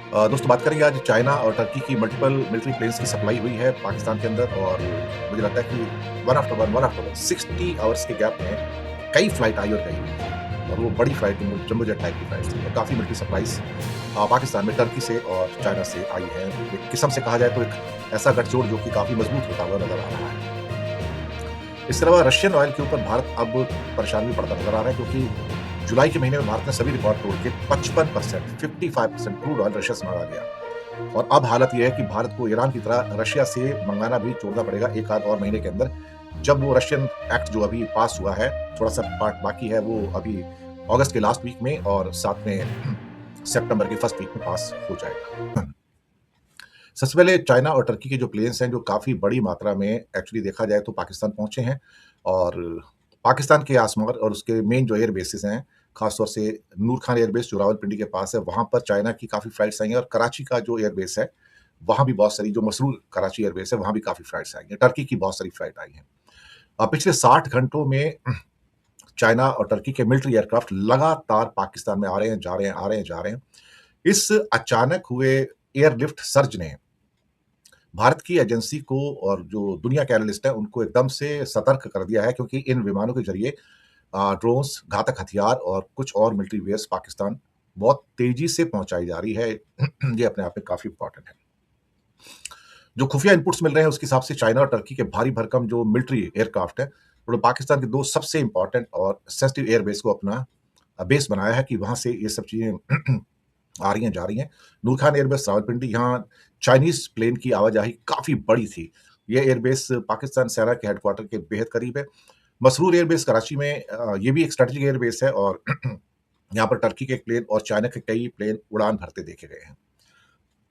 दोस्तों बात करेंगे आज चाइना और टर्की की मल्टीपल मिलिट्री प्लेन्स की सप्लाई हुई है पाकिस्तान के अंदर और मुझे लगता है कि वन आफ्टर वन 60 आवर्स के गैप में कई फ्लाइट आई और गई हुई और वो बड़ी फ्लाइट जंबो जेट टाइप की फ्लाइट थी और काफ़ी मिलिट्री सप्लाईज पाकिस्तान में टर्की से और चाइना से आई है। एक किस्म से कहा जाए तो एक ऐसा गठजोड़ जो कि काफ़ी मजबूत होता हुआ नजर आ रहा है। इसके अलावा रशियन ऑयल के ऊपर भारत अब परेशान भी पड़ता नजर आ रहा है क्योंकि जुलाई के महीने में भारत ने सभी रिकॉर्ड तोड़ के 55% क्रूड ऑयल रशिया से मंगा लिया और अब हालत यह है कि भारत को ईरान की तरह रशिया से मंगाना भी छोड़ना पड़ेगा एक आध और महीने के अंदर, जब वो रशियन एक्ट जो अभी पास हुआ है, थोड़ा सा पार्ट बाकी है, वो अभी अगस्त के लास्ट वीक में और साथ में सितंबर के फर्स्ट वीक में पास हो जाएगा। सबसे पहले चाइना और टर्की के जो प्लेन्स हैं जो काफ़ी बड़ी मात्रा में एक्चुअली देखा जाए तो पाकिस्तान पहुंचे हैं और पाकिस्तान के आसमान और उसके मेन जो एयर बेसिस हैं, खासतौर से नूर खान एयरबेस जो रावलपिंडी के पास है, वहाँ पर चाइना की काफ़ी फ्लाइट्स आई हैं और कराची का जो एयरबेस है, वहाँ भी बहुत सारी, जो मसरूर कराची एयरबेस है, वहाँ भी काफ़ी फ्लाइट्स आई हैं। टर्की की बहुत सारी फ्लाइट आई हैं। पिछले 60 घंटों में चाइना और टर्की के मिलिट्री एयरक्राफ्ट लगातार पाकिस्तान में आ रहे हैं, जा रहे हैं, आ रहे हैं, जा रहे हैं। इस अचानक हुए एयरलिफ्ट सर्ज ने भारत की एजेंसी को और जो दुनिया के एनालिस्ट हैं उनको एकदम से सतर्क कर दिया है क्योंकि इन विमानों के जरिए ड्रोन्स, घातक हथियार और कुछ और मिलिट्री वेयर्स पाकिस्तान बहुत तेजी से पहुंचाई जा रही है। ये अपने आप में काफी इंपॉर्टेंट है। जो खुफिया इनपुट्स मिल रहे हैं उसके हिसाब से चाइना और टर्की के भारी भरकम जो मिलिट्री एयरक्राफ्ट है, उन्होंने पाकिस्तान के दो सबसे इंपॉर्टेंट और सेंसिटिव एयरबेस को अपना बेस बनाया है कि वहां से ये सब चीजें आ रही हैं, जा रही हैं। नूर खान एयरबेस रावलपिंडी, यहाँ चाइनीज प्लेन की आवाजाही काफ़ी बड़ी थी। ये एयरबेस पाकिस्तान सेना के हेडक्वार्टर के बेहद करीब है। मसरूर एयरबेस कराची में ये भी एक स्ट्रेटेजिक एयरबेस है और यहाँ पर टर्की के एक प्लेन और चाइना के कई प्लेन उड़ान भरते देखे गए हैं।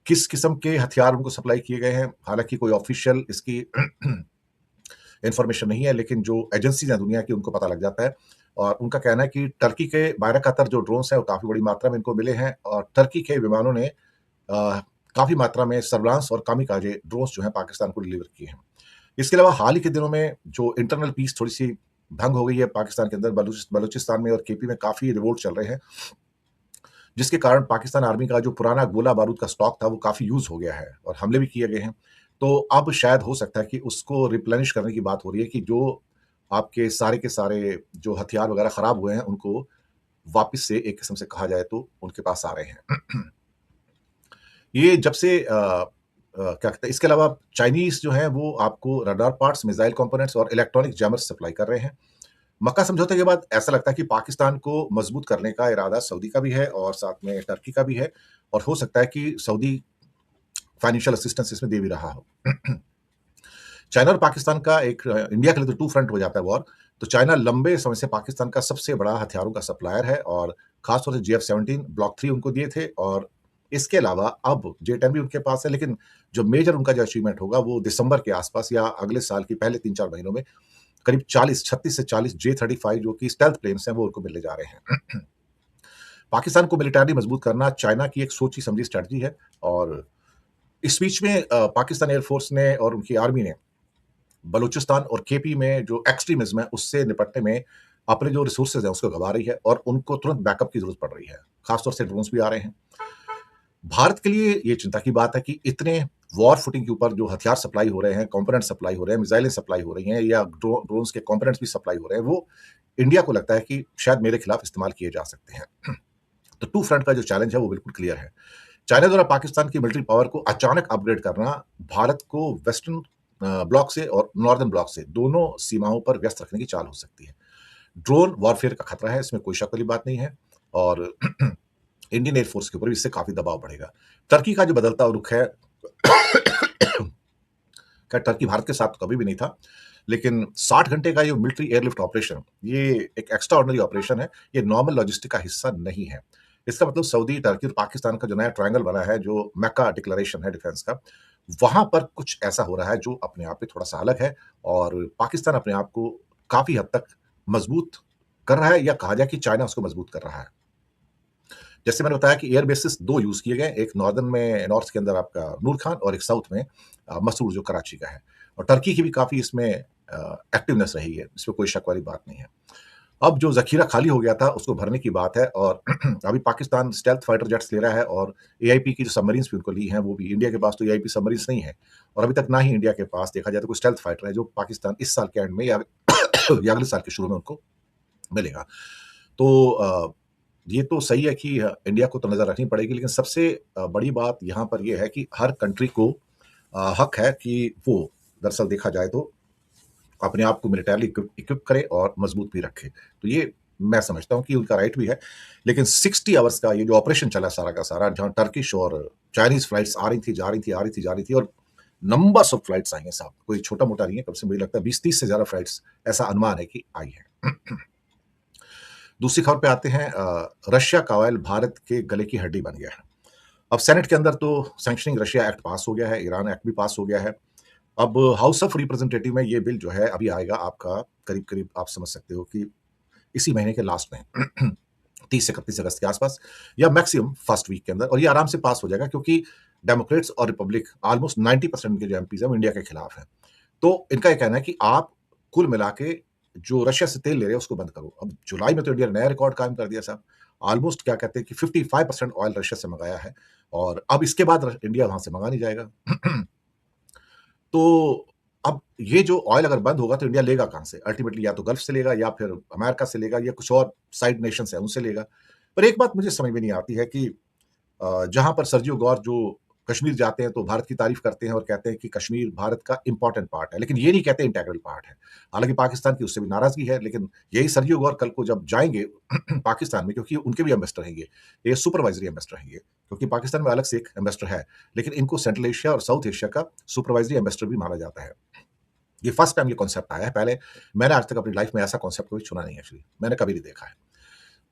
किस किस्म के हथियार उनको सप्लाई किए गए हैं, हालांकि कोई ऑफिशियल इसकी इन्फॉर्मेशन नहीं है, लेकिन जो एजेंसीज हैं दुनिया की उनको पता लग जाता है और उनका कहना है कि टर्की के बायरकतर जो ड्रोन्स हैं वो काफ़ी बड़ी मात्रा में इनको मिले हैं और टर्की के विमानों ने काफ़ी मात्रा में सर्विलांस और कामिकाजे ड्रोन्स जो हैं पाकिस्तान को डिलीवर किए हैं। इसके अलावा हाल ही के दिनों में जो इंटरनल पीस थोड़ी-सी भंग हो गई है पाकिस्तान के अंदर, बलूचिस्तान में और केपी में काफ़ी रिवोल्ट चल रहे हैं, जिसके कारण पाकिस्तान आर्मी का जो पुराना गोला-बारूद का स्टॉक था वो काफ़ी यूज़ हो गया है और हमले भी किए गए हैं। तो अब शायद हो सकता है कि उसको रिप्लेनिश करने की बात हो रही है कि जो आपके सारे के सारे जो हथियार वगैरह खराब हुए हैं, उनको वापस से एक किस्म से कहा जाए तो उनके पास आ रहे हैं। ये जब से क्या कहते हैं, इसके अलावा चाइनीज़ जो हैं वो आपको रडार पार्ट्स, मिसाइल कंपोनेंट्स और इलेक्ट्रॉनिक जैमर्स सप्लाई कर रहे हैं। मक्का समझौते के बाद ऐसा लगता है कि पाकिस्तान को मजबूत करने का इरादा सऊदी का भी है और साथ में टर्की का भी है और हो सकता है कि सऊदी फाइनेंशियल असिस्टेंस इसमें दे भी रहा हो। चाइना और पाकिस्तान का एक इंडिया के लिए तो टू फ्रंट हो जाता है वॉर। तो चाइना लंबे समय से पाकिस्तान का सबसे बड़ा हथियारों का सप्लायर है और खासतौर से JF-17 ब्लॉक 3 उनको दिए थे और इसके अलावा अब J-10 भी उनके पास है, लेकिन जो मेजर उनका जो अचीवमेंट होगा वो दिसंबर के आसपास या अगले साल के पहले 3-4 महीनों में करीब 36 से 40 J-35 जो कि स्टेल्थ प्लेन्स हैं वो उनको मिलने जा रहे हैं। पाकिस्तान को मिलिटरी मजबूत करना चाइना की एक सोची समझी स्ट्रेटजी है और इस बीच में पाकिस्तान एयरफोर्स ने और उनकी आर्मी ने बलूचिस्तान और केपी में जो एक्सट्रीमिज्म है उससे निपटने में अपने जो रिसोर्सेज है उसको गंवा रही है और उनको तुरंत बैकअप की जरूरत पड़ रही है। खासतौर से ड्रोन्स भी आ रहे हैं। भारत के लिए ये चिंता की बात है कि इतने वॉर फुटिंग के ऊपर जो हथियार सप्लाई हो रहे हैं, कंपोनेंट सप्लाई हो रहे हैं, मिसाइलें सप्लाई हो रही हैं या ड्रोन्स के कंपोनेंट्स भी सप्लाई हो रहे हैं, वो इंडिया को लगता है कि शायद मेरे खिलाफ इस्तेमाल किए जा सकते हैं। तो टू फ्रंट का जो चैलेंज है वो बिल्कुल क्लियर है। चाइना द्वारा पाकिस्तान की मिलिट्री पावर को अचानक अपग्रेड करना भारत को वेस्टर्न ब्लॉक से और नॉर्दर्न ब्लॉक से दोनों सीमाओं पर व्यस्त रखने की चाल हो सकती है। ड्रोन वॉरफेयर का खतरा है, इसमें कोई शक वाली बात नहीं है और इंडियन एयरफोर्स के ऊपर भी इससे काफी दबाव बढ़ेगा। टर्की का जो बदलता रुख है, क्या टर्की भारत के साथ तो कभी भी नहीं था, लेकिन 60 घंटे का ये मिलिट्री एयरलिफ्ट ऑपरेशन, ये एक एक्स्ट्रा ऑर्डिनरी ऑपरेशन है, ये नॉर्मल लॉजिस्टिक का हिस्सा नहीं है। इसका मतलब सऊदी, टर्की और पाकिस्तान का जो नया ट्रायंगल बना है, जो मैक्का डिक्लेरेशन है डिफेंस का, वहां पर कुछ ऐसा हो रहा है जो अपने आप में थोड़ा सा अलग है और पाकिस्तान अपने आप को काफी हद तक मजबूत कर रहा है या कहा जाए कि चाइना उसको मजबूत कर रहा है। जैसे मैंने बताया कि एयर बेसिस 2 यूज़ किए गए, एक नॉर्दर्न में, नॉर्थ के अंदर आपका नूर खान और एक साउथ में मसूर जो कराची का है और टर्की की भी काफ़ी इसमें एक्टिवनेस रही है, इसमें कोई शक वाली बात नहीं है। अब जो ज़ख़ीरा खाली हो गया था, उसको भरने की बात है और अभी पाकिस्तान स्टेल्थ फाइटर जेट्स ले रहा है और एआईपी की जो सबमरीन्स भी उनको ली हैं, वो भी इंडिया के पास तो एआईपी सबमरीन्स नहीं है और अभी तक ना ही इंडिया के पास देखा जाए तो कोई स्टेल्थ फाइटर है, जो पाकिस्तान इस साल के एंड में या या अगले साल के शुरू में उनको मिलेगा। तो ये तो सही है कि इंडिया को तो नज़र रखनी पड़ेगी, लेकिन सबसे बड़ी बात यहाँ पर ये है कि हर कंट्री को हक है कि वो दरअसल देखा जाए तो अपने आप को मिलिटरीली इक्विप करे और मजबूत भी रखे। तो ये मैं समझता हूँ कि उनका राइट भी है। लेकिन 60 आवर्स का ये जो ऑपरेशन चला सारा का सारा, जहाँ टर्किश और चाइनीज़ फ्लाइट्स आ रही थी, जा रही थी, आ रही थी, जा रही थी और नंबर्स ऑफ फ्लाइट्स आई हैं साहब। कोई छोटा-मोटा नहीं है, कम से मुझे लगता है 20-30 से ज़्यादा फ्लाइट्स ऐसा अनुमान है कि आई हैं। दूसरी खबर पे आते हैं रशिया का ऑयल भारत के गले की हड्डी बन गया है। अब सेनेट के अंदर तो सैंक्शनिंग रशिया एक्ट पास हो गया है, ईरान एक्ट भी पास हो गया है। अब हाउस ऑफ रिप्रेजेंटेटिव में ये बिल जो है अभी आएगा आपका करीब-करीब आप समझ सकते हो कि इसी महीने के लास्ट में 30 से 31 अगस्त के आसपास या मैक्सिमम फर्स्ट वीक के अंदर और ये आराम से पास हो जाएगा क्योंकि डेमोक्रेट्स और रिपब्लिक ऑलमोस्ट 90% के जो एमपीज़ हैं वो इंडिया के खिलाफ हैं। तो इनका ये कहना है कि आप कुल मिला के जो रशिया से तेल ले रहे हैं उसको बंद करो। अब जुलाई में तो इंडिया ने नया रिकॉर्ड कायम कर दिया साहब। ऑलमोस्ट क्या कहते हैं कि 55% ऑयल रशिया से मँगाया है और अब इसके बाद र इंडिया वहाँ से मँगा नहीं जाएगा। तो अब ये जो ऑयल अगर बंद होगा तो इंडिया लेगा कहाँ से? अल्टीमेटली या तो गल्फ से लेगा या फिर अमेरिका से लेगा या कुछ और साइड नेशंस हैं उनसे लेगा। पर एक बात मुझे समझ में नहीं आती है कि जहाँ पर सर्जियो गौर जो कश्मीर जाते हैं तो भारत की तारीफ करते हैं और कहते हैं कि कश्मीर भारत का इम्पोर्टेंट पार्ट है, लेकिन ये नहीं कहते इंटेग्रल पार्ट है। हालाँकि पाकिस्तान की उससे भी नाराज़गी है, लेकिन यही सर्जियो गौर कल को जब जाएँगे पाकिस्तान में क्योंकि उनके भी एम्बेसडर हैं ये सुपरवाइज़री एम्बेसडर हैं ये, क्योंकि पाकिस्तान में अलग से एक एम्बेसडर है, लेकिन इनको सेंट्रल एशिया और साउथ एशिया का सुपरवाइज़री एम्बेसडर भी माना जाता है। ये फर्स्ट टाइम ये कॉन्सेप्ट आया है, पहले मैंने आज तक अपनी लाइफ़ में ऐसा कॉन्सेप्ट कभी सुना नहीं है एक्चुअली, मैंने कभी नहीं देखा है।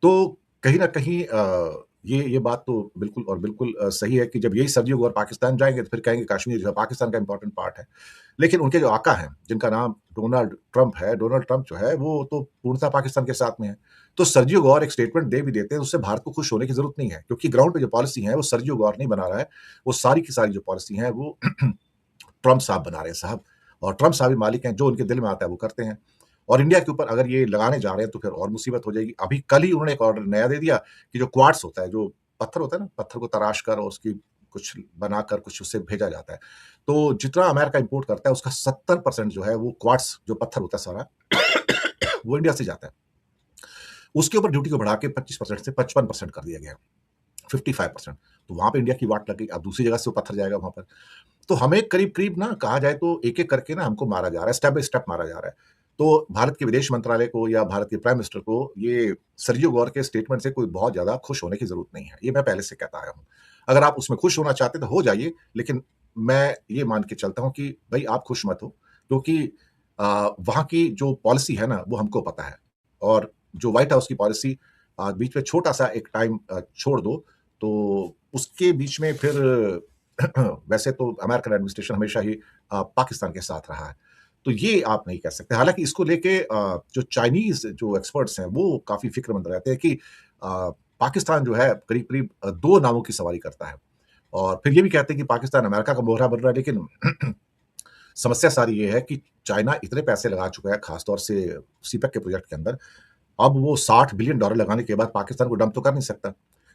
तो कहीं न कहीं ये बात तो बिल्कुल और बिल्कुल सही है कि जब यही सर्जियो गौर पाकिस्तान जाएँगे तो फिर कहेंगे कश्मीर जो है पाकिस्तान का इम्पोर्टेंट पार्ट है। लेकिन उनके जो आका हैं, जिनका नाम डोनाल्ड ट्रम्प है, डोनाल्ड ट्रम्प जो है वो तो पूर्णतः पाकिस्तान के साथ में है। तो सर्जियो गौर एक स्टेटमेंट दे भी देते हैं, उससे भारत को खुश होने की ज़रूरत नहीं है, क्योंकि ग्राउंड पे जो पॉलिसी है वो सर्जियो गौर नहीं बना रहा है, वो सारी की सारी जो पॉलिसी है वो ट्रम्प साहब बना रहे हैं साहब और ट्रम्प साहब ही मालिक हैं, जो उनके दिल में आता है वो करते हैं। और इंडिया के ऊपर अगर ये लगाने जा रहे हैं तो फिर और मुसीबत हो जाएगी। अभी कल ही उन्होंने एक ऑर्डर नया दे दिया कि जो क्वार्ट्ज होता है, जो पत्थर होता है ना, पत्थर को तराश कर और उसकी कुछ बनाकर कुछ उससे भेजा जाता है। तो जितना अमेरिका इंपोर्ट करता है उसका 70% जो है वो क्वार्ट्ज जो पत्थर होता है सारा वो इंडिया से जाता है। उसके ऊपर ड्यूटी को बढ़ा के 25% से 55% कर दिया गया है, 55%। तो वहाँ पे इंडिया की वाट लग गई, अब दूसरी जगह से वो पत्थर जाएगा वहाँ पर। तो हमें करीब-करीब ना कहा जाए तो एक-एक करके ना हमको मारा जा रहा है, स्टेप बाय स्टेप मारा जा रहा है। तो भारत के विदेश मंत्रालय को या भारत के प्राइम मिनिस्टर को ये सर्जियो गौर के स्टेटमेंट से कोई बहुत ज़्यादा खुश होने की ज़रूरत नहीं है। ये मैं पहले से कहता आया हूँ। अगर आप उसमें खुश होना चाहते हैं तो हो जाइए, लेकिन मैं ये मान के चलता हूँ कि भई आप खुश मत हो, क्योंकि वहाँ की जो पॉलिसी है ना वो हमको पता है और जो व्हाइट हाउस की पॉलिसी बीच में छोटा-सा एक टाइम छोड़ दो, तो उसके बीच में फिर वैसे तो अमेरिकन एडमिनिस्ट्रेशन हमेशा ही पाकिस्तान के साथ रहा है। तो ये आप नहीं कह सकते। हालाँकि इसको लेके जो चाइनीज़ जो एक्सपर्ट्स हैं, वो काफ़ी फ़िक्रमंद रहते हैं कि पाकिस्तान जो है करीब-करीब 2 नावों की सवारी करता है। और फिर ये भी कहते हैं कि पाकिस्तान अमेरिका का मोहरा बन रहा है, लेकिन समस्या सारी ये है कि चाइना इतने पैसे लगा चुका है, ख़ास तौर से सीपेक के प्रोजेक्ट के अंदर। अब वो $60 बिलियन लगाने के बाद पाकिस्तान को डंप तो कर नहीं सकता।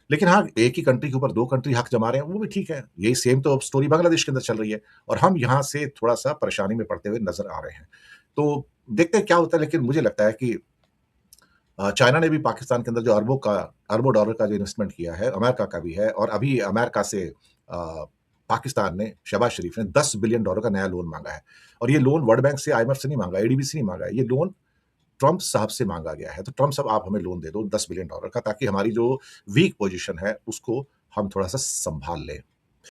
लेकिन हाँ, एक ही कंट्री के ऊपर 2 कंट्री हक जमा रहे हैं, वो भी ठीक है। यही सेम तो स्टोरी बांग्लादेश के अंदर चल रही है और हम यहाँ से थोड़ा-सा परेशानी में पड़ते हुए नज़र आ रहे हैं। तो देखते हैं क्या होता है, लेकिन मुझे लगता है कि चाइना ने भी पाकिस्तान के अंदर जो अरबों डॉलर का जो इन्वेस्टमेंट किया है, अमेरिका का भी है और अभी अमेरिका से पाकिस्तान ने, शहबाज शरीफ ने $10 बिलियन का नया लोन माँगा है और ये लोन वर्ल्ड बैंक से, आईएमएफ से नहीं माँगा, एडीबी से नहीं माँगा है। ये लोन ट्रम्प साहब से माँगा गया है। तो ट्रम्प साहब आप हमें लोन दे दो $10 बिलियन का, ताकि हमारी जो वीक पोज़ीशन है उसको हम थोड़ा-सा सँभाल लें।